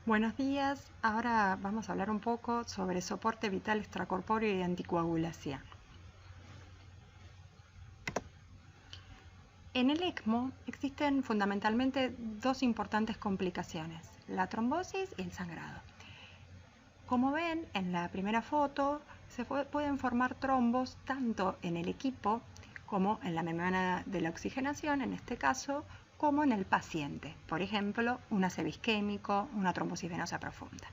Buenos días, ahora vamos a hablar un poco sobre soporte vital extracorpóreo y anticoagulación. En el ECMO existen fundamentalmente dos importantes complicaciones, la trombosis y el sangrado. Como ven en la primera foto, se pueden formar trombos tanto en el equipo como en la membrana de la oxigenación, en este caso, como en el paciente. Por ejemplo, un ACV isquémico, una trombosis venosa profunda.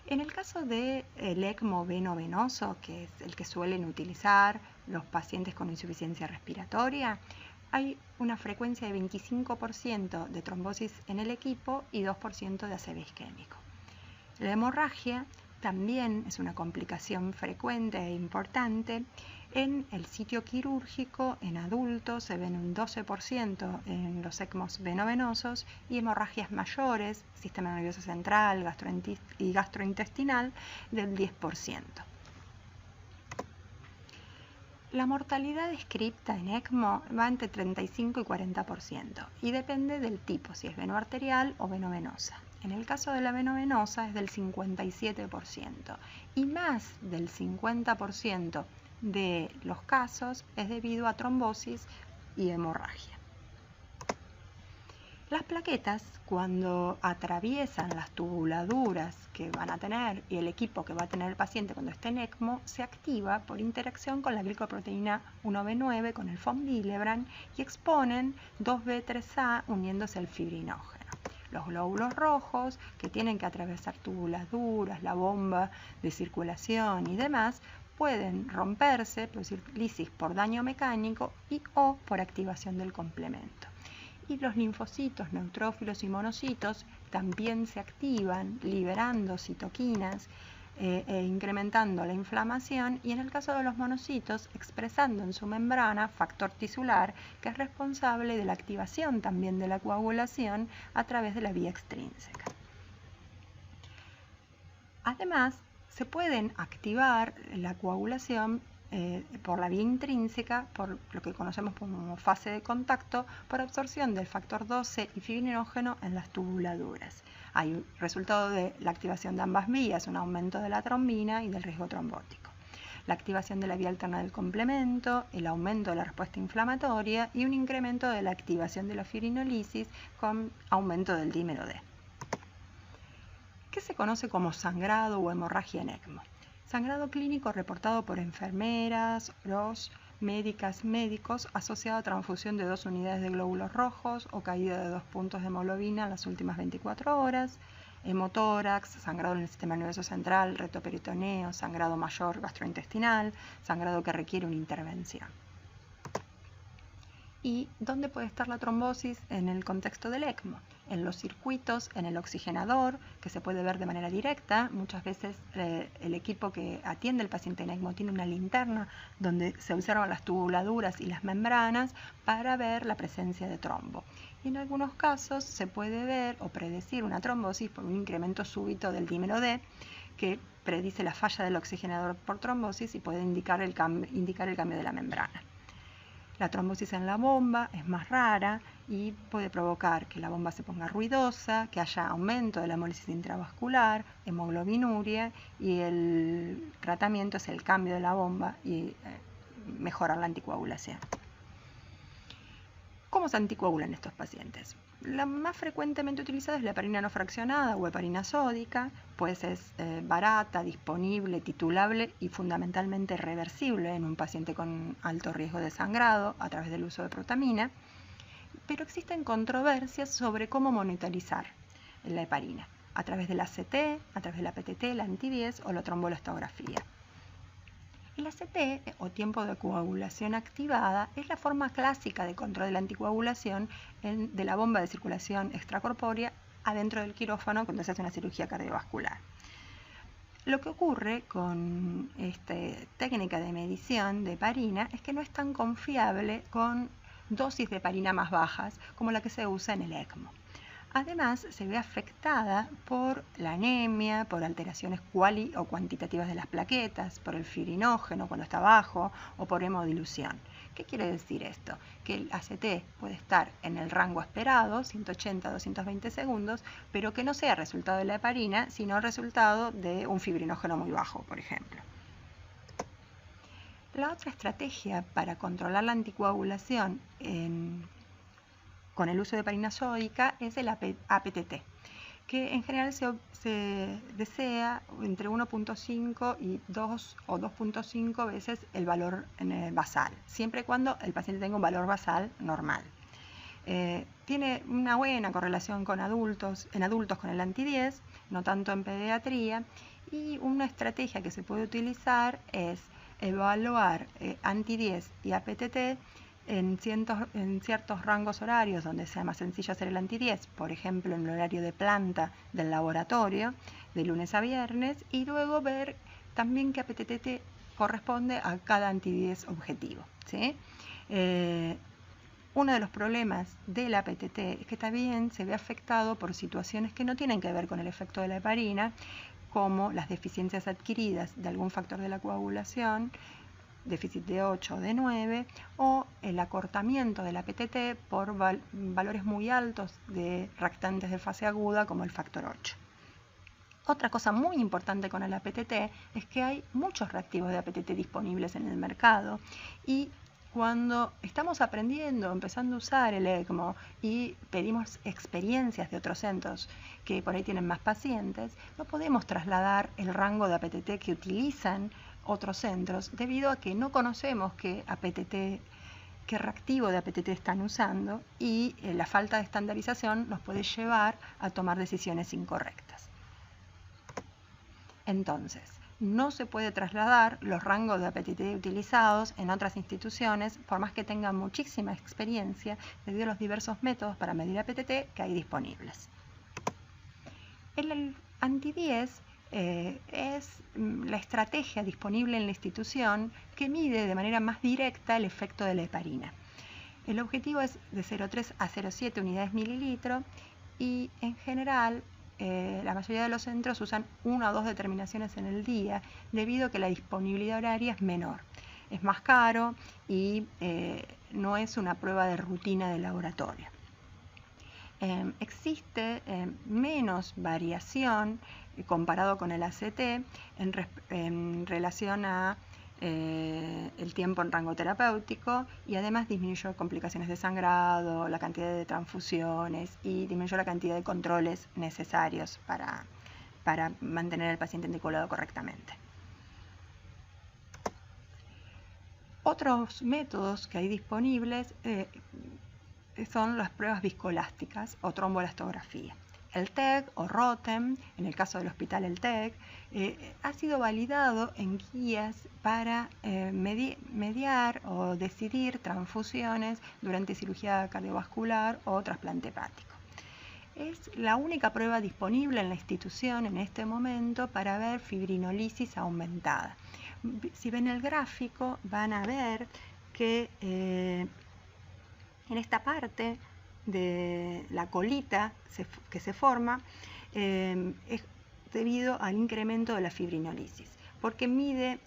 En el caso del ECMO veno-venoso, que es el que suelen utilizar los pacientes con insuficiencia respiratoria, hay una frecuencia de 25% de trombosis en el equipo y 2% de ACV isquémico. La hemorragia también es una complicación frecuente e importante. En el sitio quirúrgico, en adultos, se ven un 12% en los ECMOs venovenosos y hemorragias mayores, sistema nervioso central y gastrointestinal, del 10%. La mortalidad descripta en ECMO va entre 35 y 40% y depende del tipo, si es venoarterial o venovenosa. En el caso de la venovenosa es del 57% y más del 50% de los casos es debido a trombosis y hemorragia. Las plaquetas, cuando atraviesan las tubuladuras que van a tener y el equipo que va a tener el paciente cuando esté en ECMO, se activa por interacción con la glicoproteína 1B9 con el von Willebrand y exponen 2B3A uniéndose al fibrinógeno. Los glóbulos rojos, que tienen que atravesar tubuladuras, la bomba de circulación y demás, pueden romperse, producir lisis por daño mecánico y o por activación del complemento. Y los linfocitos, neutrófilos y monocitos también se activan liberando citoquinas e incrementando la inflamación, y en el caso de los monocitos expresando en su membrana factor tisular, que es responsable de la activación también de la coagulación a través de la vía extrínseca. Además, se pueden activar la coagulación por la vía intrínseca, por lo que conocemos como fase de contacto, por absorción del factor 12 y fibrinógeno en las tubuladuras. Hay un resultado de la activación de ambas vías, un aumento de la trombina y del riesgo trombótico. La activación de la vía alterna del complemento, el aumento de la respuesta inflamatoria y un incremento de la activación de la fibrinolisis con aumento del dímero D. ¿Qué se conoce como sangrado o hemorragia en ECMO? Sangrado clínico reportado por enfermeras, médicas, médicos, asociado a transfusión de 2 unidades de glóbulos rojos o caída de 2 puntos de hemoglobina en las últimas 24 horas, hemotórax, sangrado en el sistema nervioso central, retoperitoneo, sangrado mayor gastrointestinal, sangrado que requiere una intervención. ¿Y dónde puede estar la trombosis en el contexto del ECMO? En los circuitos, en el oxigenador, que se puede ver de manera directa. Muchas veces el equipo que atiende al paciente en ECMO tiene una linterna donde se observan las tubuladuras y las membranas para ver la presencia de trombo. Y en algunos casos se puede ver o predecir una trombosis por un incremento súbito del dímero D, que predice la falla del oxigenador por trombosis y puede indicar el cambio de la membrana. La trombosis en la bomba es más rara y puede provocar que la bomba se ponga ruidosa, que haya aumento de la hemólisis intravascular, hemoglobinuria, y el tratamiento es el cambio de la bomba y mejorar la anticoagulación. ¿Cómo se anticoagulan estos pacientes? La más frecuentemente utilizada es la heparina no fraccionada o heparina sódica, pues es barata, disponible, titulable y fundamentalmente reversible en un paciente con alto riesgo de sangrado a través del uso de protamina, pero existen controversias sobre cómo monitorizar la heparina, a través del ACT, a través de la PTT, la anti-10 o la trombolastografía. El ACT, o tiempo de coagulación activada, es la forma clásica de control de la anticoagulación de la bomba de circulación extracorpórea adentro del quirófano cuando se hace una cirugía cardiovascular. Lo que ocurre con esta técnica de medición de heparina es que no es tan confiable con dosis de heparina más bajas como la que se usa en el ECMO. Además, se ve afectada por la anemia, por alteraciones cuali o cuantitativas de las plaquetas, por el fibrinógeno cuando está bajo o por hemodilución, ¿Qué quiere decir esto? Que el ACT puede estar en el rango esperado, 180 a 220 segundos, pero que no sea resultado de la heparina, sino resultado de un fibrinógeno muy bajo, por ejemplo. La otra estrategia para controlar la anticoagulación con el uso de heparina sódica es el APTT, que en general se desea entre 1.5 y 2 o 2.5 veces el valor basal, siempre y cuando el paciente tenga un valor basal normal. Tiene una buena correlación en adultos con el anti-10, no tanto en pediatría, y una estrategia que se puede utilizar es evaluar anti-10 y APTT en ciertos rangos horarios donde sea más sencillo hacer el anti-10, por ejemplo en el horario de planta del laboratorio, de lunes a viernes, y luego ver también qué APTT corresponde a cada anti-10 objetivo, ¿sí? Uno de los problemas del APTT es que también se ve afectado por situaciones que no tienen que ver con el efecto de la heparina, como las deficiencias adquiridas de algún factor de la coagulación, déficit de 8 o de 9, o el acortamiento del APTT por valores muy altos de reactantes de fase aguda como el factor 8. Otra cosa muy importante con el APTT es que hay muchos reactivos de APTT disponibles en el mercado, y cuando estamos aprendiendo, empezando a usar el ECMO y pedimos experiencias de otros centros que por ahí tienen más pacientes, no podemos trasladar el rango de APTT que utilizan otros centros debido a que no conocemos qué reactivo de APTT están usando, y la falta de estandarización nos puede llevar a tomar decisiones incorrectas. Entonces, no se puede trasladar los rangos de APTT utilizados en otras instituciones, por más que tengan muchísima experiencia, debido a los diversos métodos para medir APTT que hay disponibles. El anti-10 es la estrategia disponible en la institución que mide de manera más directa el efecto de la heparina. El objetivo es de 0,3 a 0,7 unidades mililitro, y en general la mayoría de los centros usan 1 o 2 determinaciones en el día, debido a que la disponibilidad horaria es menor. Es más caro y no es una prueba de rutina de laboratorio. Existe menos variación comparado con el ACT en relación a el tiempo en rango terapéutico, y además disminuyó complicaciones de sangrado, la cantidad de transfusiones, y disminuyó la cantidad de controles necesarios para mantener al paciente anticoagulado correctamente. Otros métodos que hay disponibles son las pruebas viscoelásticas o tromboelastografía. El TEG o ROTEM, en el caso del hospital el TEG, ha sido validado en guías para mediar o decidir transfusiones durante cirugía cardiovascular o trasplante hepático. Es la única prueba disponible en la institución en este momento para ver fibrinolisis aumentada. Si ven el gráfico, van a ver que en esta parte de la colita que se forma es debido al incremento de la fibrinolisis, porque mide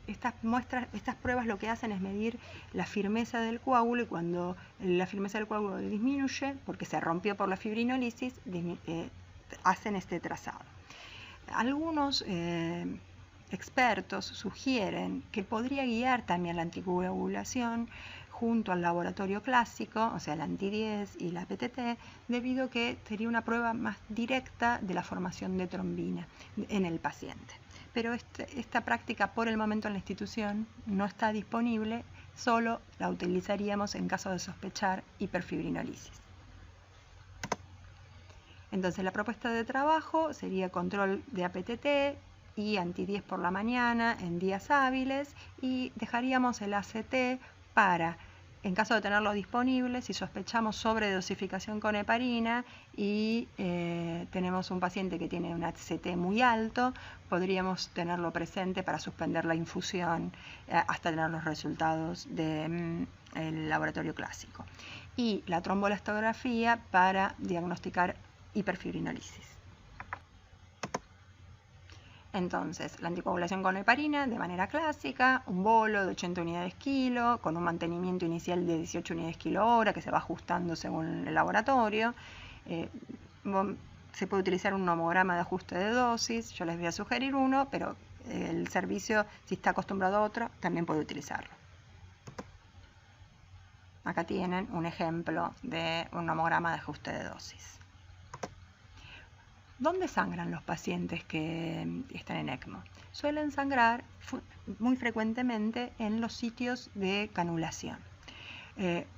estas pruebas lo que hacen es medir la firmeza del coágulo, y cuando la firmeza del coágulo disminuye porque se rompió por la fibrinolisis, hacen este trazado. Algunos expertos sugieren que podría guiar también la anticoagulación junto al laboratorio clásico, o sea, el anti-10 y la APTT, debido a que sería una prueba más directa de la formación de trombina en el paciente. Pero esta práctica por el momento en la institución no está disponible, solo la utilizaríamos en caso de sospechar hiperfibrinolisis. Entonces, la propuesta de trabajo sería control de APTT y anti-10 por la mañana en días hábiles, y dejaríamos el ACT para, en caso de tenerlo disponible, si sospechamos sobredosificación con heparina y tenemos un paciente que tiene un ACT muy alto, podríamos tenerlo presente para suspender la infusión hasta tener los resultados del laboratorio clásico. Y la tromboelastografía para diagnosticar hiperfibrinolisis. Entonces, la anticoagulación con heparina de manera clásica, un bolo de 80 unidades kilo, con un mantenimiento inicial de 18 unidades kilo hora, que se va ajustando según el laboratorio. Se puede utilizar un nomograma de ajuste de dosis, yo les voy a sugerir uno, pero el servicio, si está acostumbrado a otro, también puede utilizarlo. Acá tienen un ejemplo de un nomograma de ajuste de dosis. ¿Dónde sangran los pacientes que están en ECMO? Suelen sangrar muy frecuentemente en los sitios de canulación.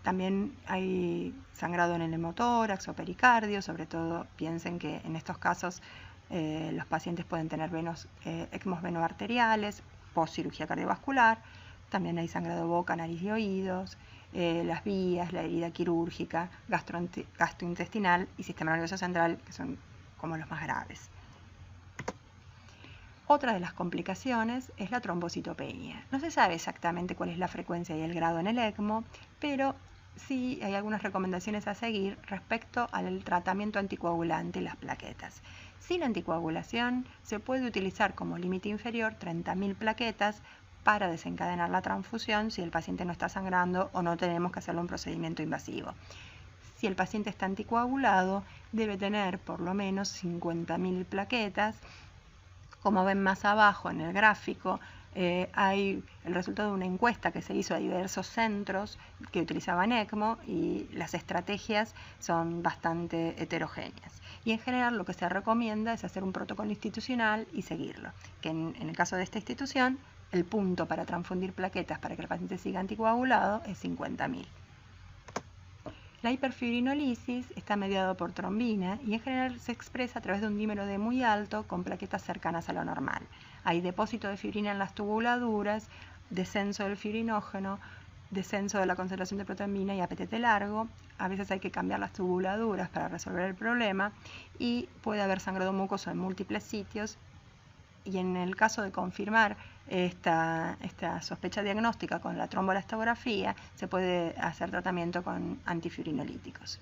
También hay sangrado en el hemotórax o pericardio, sobre todo piensen que en estos casos los pacientes pueden tener ECMOs venoarteriales, post cirugía cardiovascular. También hay sangrado boca, nariz y oídos, las vías, la herida quirúrgica, gastrointestinal y sistema nervioso central, que son como los más graves. Otra de las complicaciones es la trombocitopenia. No se sabe exactamente cuál es la frecuencia y el grado en el ECMO, pero sí hay algunas recomendaciones a seguir respecto al tratamiento anticoagulante y las plaquetas. Sin anticoagulación se puede utilizar como límite inferior 30.000 plaquetas para desencadenar la transfusión si el paciente no está sangrando o no tenemos que hacerle un procedimiento invasivo. Si el paciente está anticoagulado, debe tener por lo menos 50.000 plaquetas. Como ven más abajo en el gráfico, hay el resultado de una encuesta que se hizo a diversos centros que utilizaban ECMO y las estrategias son bastante heterogéneas. Y en general lo que se recomienda es hacer un protocolo institucional y seguirlo, que en el caso de esta institución, el punto para transfundir plaquetas para que el paciente siga anticoagulado es 50.000. La hiperfibrinolisis está mediado por trombina y en general se expresa a través de un dímero D muy alto con plaquetas cercanas a lo normal. Hay depósito de fibrina en las tubuladuras, descenso del fibrinógeno, descenso de la concentración de protrombina y APTT largo. A veces hay que cambiar las tubuladuras para resolver el problema y puede haber sangrado mucoso en múltiples sitios. Y en el caso de confirmar esta sospecha diagnóstica con la tromboelastografía, se puede hacer tratamiento con antifibrinolíticos.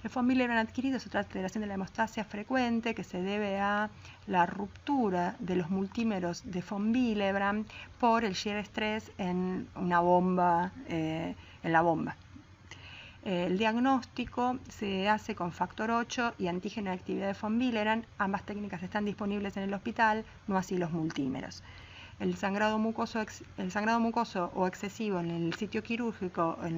El von Willebrand adquirido es otra alteración de la hemostasia frecuente que se debe a la ruptura de los multímeros de von Willebrand por el shear stress en una bomba, en la bomba. El diagnóstico se hace con factor 8 y antígeno de actividad de von Willebrand. Ambas técnicas están disponibles en el hospital, no así los multímeros. El sangrado mucoso o excesivo en el sitio quirúrgico, en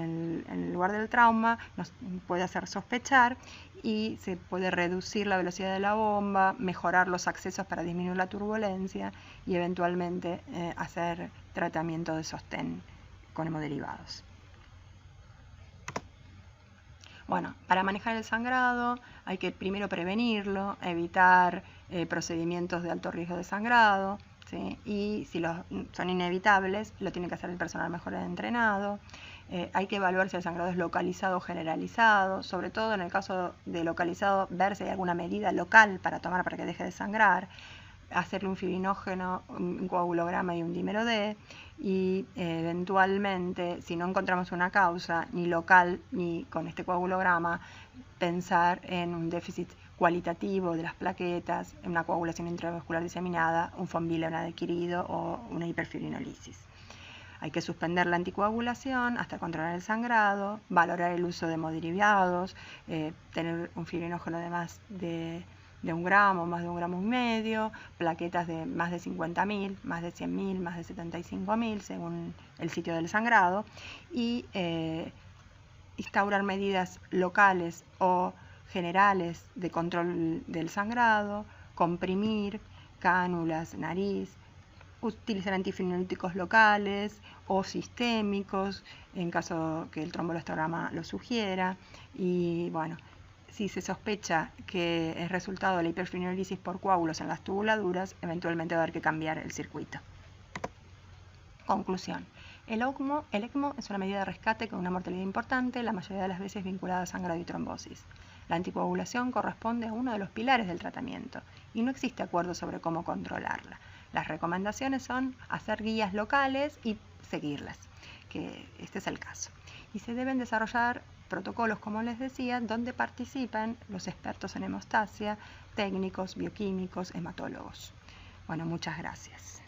el lugar del trauma, nos puede hacer sospechar y se puede reducir la velocidad de la bomba, mejorar los accesos para disminuir la turbulencia y eventualmente hacer tratamiento de sostén con hemoderivados. Bueno, para manejar el sangrado hay que primero prevenirlo, evitar procedimientos de alto riesgo de sangrado, ¿sí? Y si son inevitables, lo tiene que hacer el personal mejor entrenado. Hay que evaluar si el sangrado es localizado o generalizado, sobre todo en el caso de localizado, ver si hay alguna medida local para tomar para que deje de sangrar, hacerle un fibrinógeno, un coagulograma y un dímero D, y eventualmente, si no encontramos una causa ni local ni con este coagulograma, pensar en un déficit cualitativo de las plaquetas, en una coagulación intravascular diseminada, un von Willebrand adquirido o una hiperfibrinolisis. Hay que suspender la anticoagulación hasta controlar el sangrado, valorar el uso de hemoderivados, tener un fibrinógeno de más de 1 gramo, más de 1,5 gramos, plaquetas de más de 50.000, más de 100.000, más de 75.000, según el sitio del sangrado, y instaurar medidas locales o generales de control del sangrado, comprimir, cánulas, nariz, utilizar antifibrinolíticos locales o sistémicos en caso que el tromboelastograma lo sugiera. Y bueno, si se sospecha que es resultado de la hiperfibrinolisis por coágulos en las tubuladuras, eventualmente va a haber que cambiar el circuito. Conclusión. El ECMO es una medida de rescate con una mortalidad importante, la mayoría de las veces vinculada a sangrado y trombosis. La anticoagulación corresponde a uno de los pilares del tratamiento y no existe acuerdo sobre cómo controlarla. Las recomendaciones son hacer guías locales y seguirlas, que este es el caso. Y se deben desarrollar protocolos, como les decía, donde participan los expertos en hemostasia, técnicos, bioquímicos, hematólogos. Bueno, muchas gracias.